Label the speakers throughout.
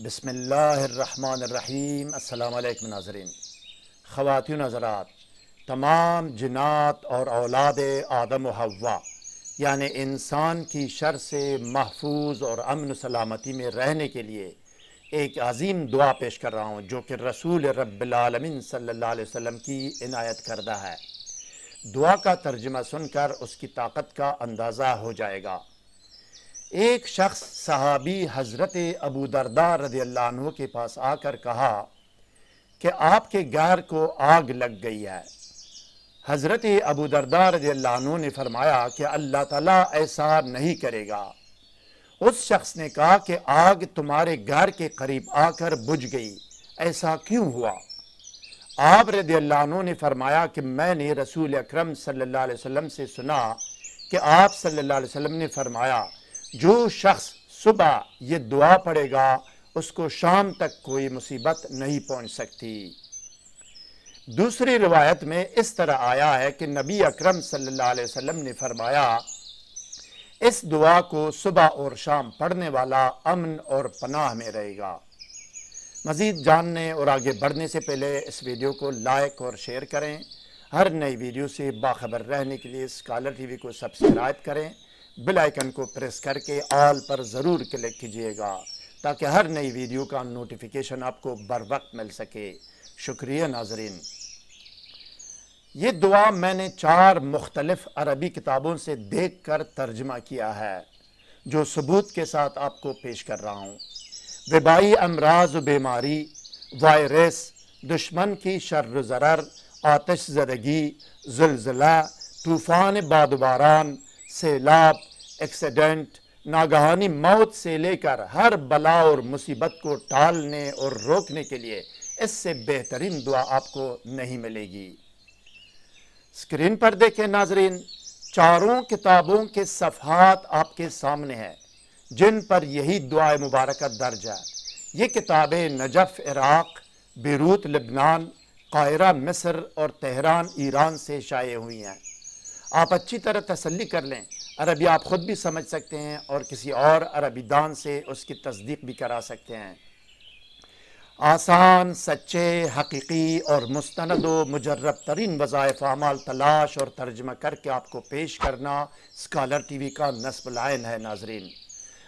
Speaker 1: بسم اللہ الرحمن الرحیم۔ السلام علیکم ناظرین، خواتین حضرات، تمام جنات اور اولاد آدم و حوا یعنی انسان کی شر سے محفوظ اور امن و سلامتی میں رہنے کے لیے ایک عظیم دعا پیش کر رہا ہوں جو کہ رسول رب العالمین صلی اللہ علیہ وسلم کی عنایت کردہ ہے۔ دعا کا ترجمہ سن کر اس کی طاقت کا اندازہ ہو جائے گا۔ ایک شخص صحابی حضرت ابو درداء رضی اللہ عنہ کے پاس آ کر کہا کہ آپ کے گھر کو آگ لگ گئی ہے۔ حضرت ابو درداء رضی اللہ عنہ نے فرمایا کہ اللہ تعالیٰ ایسا نہیں کرے گا۔ اس شخص نے کہا کہ آگ تمہارے گھر کے قریب آ کر بجھ گئی، ایسا کیوں ہوا؟ آپ رضی اللہ عنہ نے فرمایا کہ میں نے رسول اکرم صلی اللہ علیہ وسلم سے سنا کہ آپ صلی اللہ علیہ وسلم نے فرمایا جو شخص صبح یہ دعا پڑھے گا اس کو شام تک کوئی مصیبت نہیں پہنچ سکتی۔ دوسری روایت میں اس طرح آیا ہے کہ نبی اکرم صلی اللہ علیہ وسلم نے فرمایا اس دعا کو صبح اور شام پڑھنے والا امن اور پناہ میں رہے گا۔ مزید جاننے اور آگے بڑھنے سے پہلے اس ویڈیو کو لائک اور شیئر کریں۔ ہر نئی ویڈیو سے باخبر رہنے کے لیے اسکالر ٹی وی کو سبسکرائب کریں۔ بیل آئیکن کو پریس کر کے آل پر ضرور کلک کیجیے گا تاکہ ہر نئی ویڈیو کا نوٹیفیکیشن آپ کو بر وقت مل سکے۔ شکریہ ناظرین۔ یہ دعا میں نے 4 مختلف عربی کتابوں سے دیکھ کر ترجمہ کیا ہے جو ثبوت کے ساتھ آپ کو پیش کر رہا ہوں۔ وبائی امراض و بیماری، وائرس، دشمن کی شر و ضرر، آتش زدگی، زلزلہ، طوفان باد و باران، سیلاب، ایکسیڈنٹ، ناگہانی موت سے لے کر ہر بلا اور مصیبت کو ٹالنے اور روکنے کے لیے اس سے بہترین دعا آپ کو نہیں ملے گی۔ اسکرین پر دیکھیں ناظرین، 4 کتابوں کے صفحات آپ کے سامنے ہیں جن پر یہی دعا مبارکہ درج ہے۔ یہ کتابیں نجف عراق، بیروت لبنان، قاہرہ مصر اور تہران ایران سے شائع ہوئی ہیں۔ آپ اچھی طرح تسلی کر لیں، عربی آپ خود بھی سمجھ سکتے ہیں اور کسی اور عربی دان سے اس کی تصدیق بھی کرا سکتے ہیں۔ آسان، سچے، حقیقی اور مستند و مجرب ترین وظائف اعمال تلاش اور ترجمہ کر کے آپ کو پیش کرنا اسکالر ٹی وی کا نصب العین ہے ناظرین۔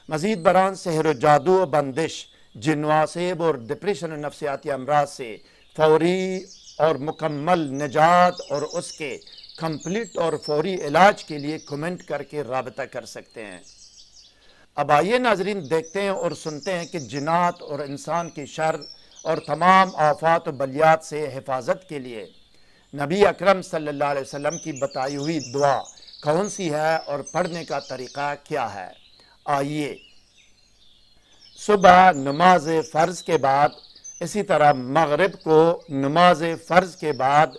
Speaker 1: مزید برآں سحر و جادو و بندش، جن و آسیب اور ڈپریشن و نفسیاتی امراض سے فوری اور مکمل نجات اور اس کے کمپلیٹ اور فوری علاج کے لیے کمنٹ کر کے رابطہ کر سکتے ہیں۔ اب آئیے ناظرین دیکھتے ہیں اور سنتے ہیں کہ جنات اور انسان کی شر اور تمام آفات و بلیات سے حفاظت کے لیے نبی اکرم صلی اللہ علیہ وسلم کی بتائی ہوئی دعا کون سی ہے اور پڑھنے کا طریقہ کیا ہے۔ آئیے، صبح نماز فرض کے بعد، اسی طرح مغرب کو نماز فرض کے بعد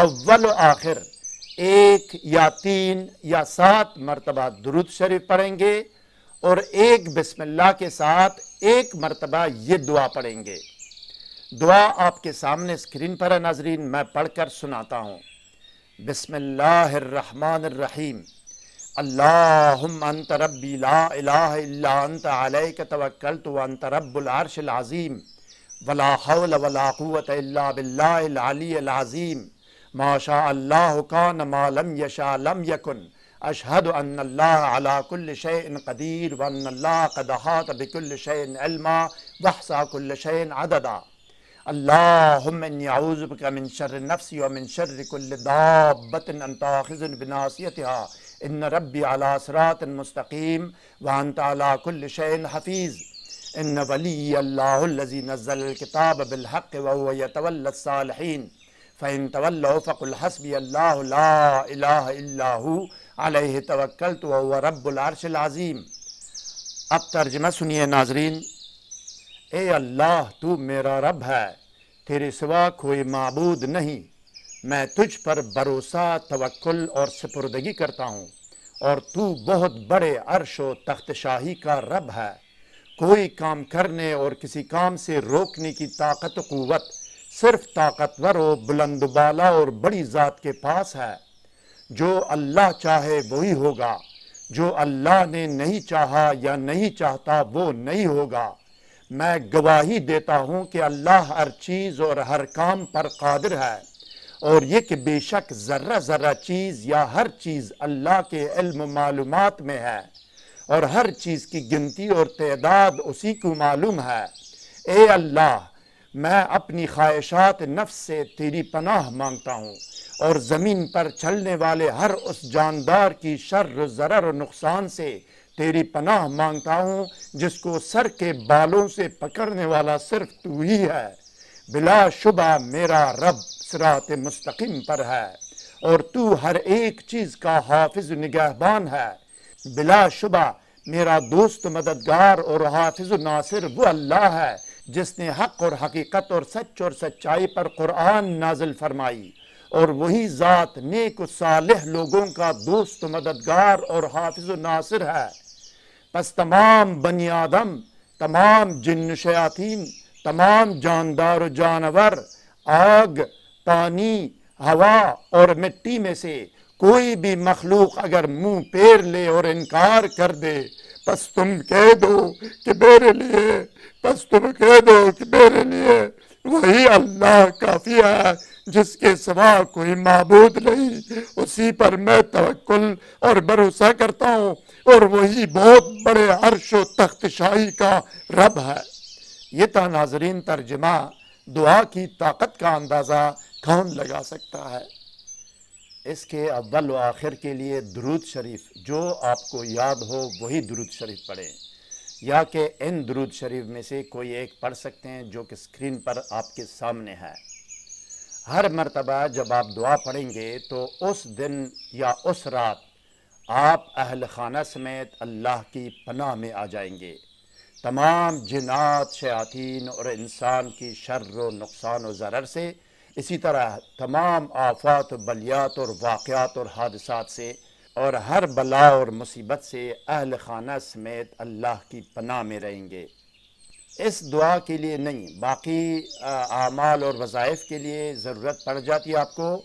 Speaker 1: اول و آخر 1 یا 3 یا 7 مرتبہ درود شریف پڑھیں گے اور ایک بسم اللہ کے ساتھ 1 مرتبہ یہ دعا پڑھیں گے۔ دعا آپ کے سامنے اسکرین پر ہے ناظرین، میں پڑھ کر سناتا ہوں۔ بسم اللہ الرحمن الرحیم۔ اللہم انت ربی لا الہ الا انت علیک توکلت وانت رب العرش العظیم ولا حول ولا قوة الا باللہ العلی العظیم ما شاء اللہ کان ما لم یشاء لم یکن اشہد ان اللہ علی کل شیء قدیر وان اللہ قد احاط بکل شیء علما واحصى کل شیء عددا۔ اللہم انی اعوذ بک من شر نفسی ومن شر کل دابۃ انت آخذ بناصیتها ان ربی علی صراط مستقیم وانت علی کل شیء حفیظ۔ ان ولی اللہ الذی نزل الکتاب بالحق وهو یتولی الصالحین فَإِن تَوَلَّوْا فَقُلْ حَسْبِيَ اللَّهُ لَا إِلَٰهَ إِلَّا هُوَ عَلَيْهِ تَوَكَّلْتُ وَهُوَ رَبُّ الْعَرْشِ الْعَظِيمِ۔ اب ترجمہ سنیے ناظرین۔ اے اللہ، تو میرا رب ہے، تیرے سوا کوئی معبود نہیں، میں تجھ پر بھروسہ، توکل اور سپردگی کرتا ہوں، اور تو بہت بڑے عرش و تخت شاہی کا رب ہے۔ کوئی کام کرنے اور کسی کام سے روکنے کی طاقت و قوت صرف طاقتور و بلند بالا اور بڑی ذات کے پاس ہے۔ جو اللہ چاہے وہی ہوگا، جو اللہ نے نہیں چاہا یا نہیں چاہتا وہ نہیں ہوگا۔ میں گواہی دیتا ہوں کہ اللہ ہر چیز اور ہر کام پر قادر ہے، اور یہ کہ بے شک ذرہ ذرہ چیز یا ہر چیز اللہ کے علم و معلومات میں ہے، اور ہر چیز کی گنتی اور تعداد اسی کو معلوم ہے۔ اے اللہ، میں اپنی خواہشات نفس سے تیری پناہ مانگتا ہوں، اور زمین پر چلنے والے ہر اس جاندار کی شر و ضرر و نقصان سے تیری پناہ مانگتا ہوں جس کو سر کے بالوں سے پکڑنے والا صرف تو ہی ہے۔ بلا شبہ میرا رب صراط مستقیم پر ہے، اور تو ہر ایک چیز کا حافظ و نگہبان ہے۔ بلا شبہ میرا دوست مددگار اور حافظ و ناصر وہ اللہ ہے جس نے حق اور حقیقت اور سچ اور سچائی پر قرآن نازل فرمائی، اور وہی ذات نیک و صالح لوگوں کا دوست و مددگار اور حافظ و ناصر ہے۔ پس تمام بنی آدم، تمام جن و شیاطین، تمام جاندار و جانور، آگ، پانی، ہوا اور مٹی میں سے کوئی بھی مخلوق اگر منہ پیر لے اور انکار کر دے، پس تم کہہ دو کہ میرے لیے وہی اللہ کافی ہے جس کے سوا کوئی معبود نہیں، اسی پر میں توکل اور بھروسہ کرتا ہوں، اور وہی بہت بڑے عرش و تخت شاہی کا رب ہے۔ یہ تھا ناظرین ترجمہ۔ دعا کی طاقت کا اندازہ کون لگا سکتا ہے؟ اس کے اول و آخر کے لیے درود شریف جو آپ کو یاد ہو وہی درود شریف پڑھیں، یا کہ ان درود شریف میں سے کوئی ایک پڑھ سکتے ہیں جو کہ اسکرین پر آپ کے سامنے ہے۔ ہر مرتبہ جب آپ دعا پڑھیں گے تو اس دن یا اس رات آپ اہل خانہ سمیت اللہ کی پناہ میں آ جائیں گے۔ تمام جنات، شیاطین اور انسان کی شر و نقصان و ضرر سے، اسی طرح تمام آفات و بلیات اور واقعات اور حادثات سے، اور ہر بلا اور مصیبت سے اہل خانہ سمیت اللہ کی پناہ میں رہیں گے۔ اس دعا کے لیے نہیں، باقی اعمال اور وظائف کے لیے ضرورت پڑ جاتی ہے آپ کو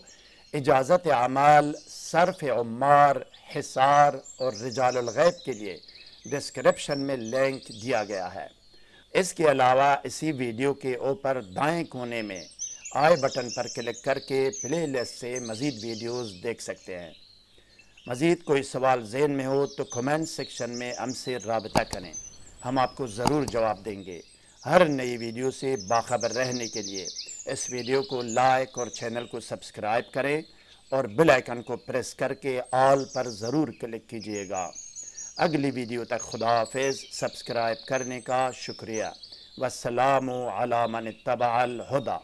Speaker 1: اجازت اعمال، صرف عمار، حصار اور رجال الغیب کے لیے ڈسکرپشن میں لنک دیا گیا ہے۔ اس کے علاوہ اسی ویڈیو کے اوپر دائیں کونے میں آئی بٹن پر کلک کر کے پلے لسٹ سے مزید ویڈیوز دیکھ سکتے ہیں۔ مزید کوئی سوال ذہن میں ہو تو کمنٹ سیکشن میں ہم سے رابطہ کریں، ہم آپ کو ضرور جواب دیں گے۔ ہر نئی ویڈیو سے باخبر رہنے کے لیے اس ویڈیو کو لائک اور چینل کو سبسکرائب کریں، اور بیل آئیکن کو پریس کر کے آل پر ضرور کلک کیجئے گا۔ اگلی ویڈیو تک خدا حافظ۔ سبسکرائب کرنے کا شکریہ۔ والسلام علی من اتبع الہدی۔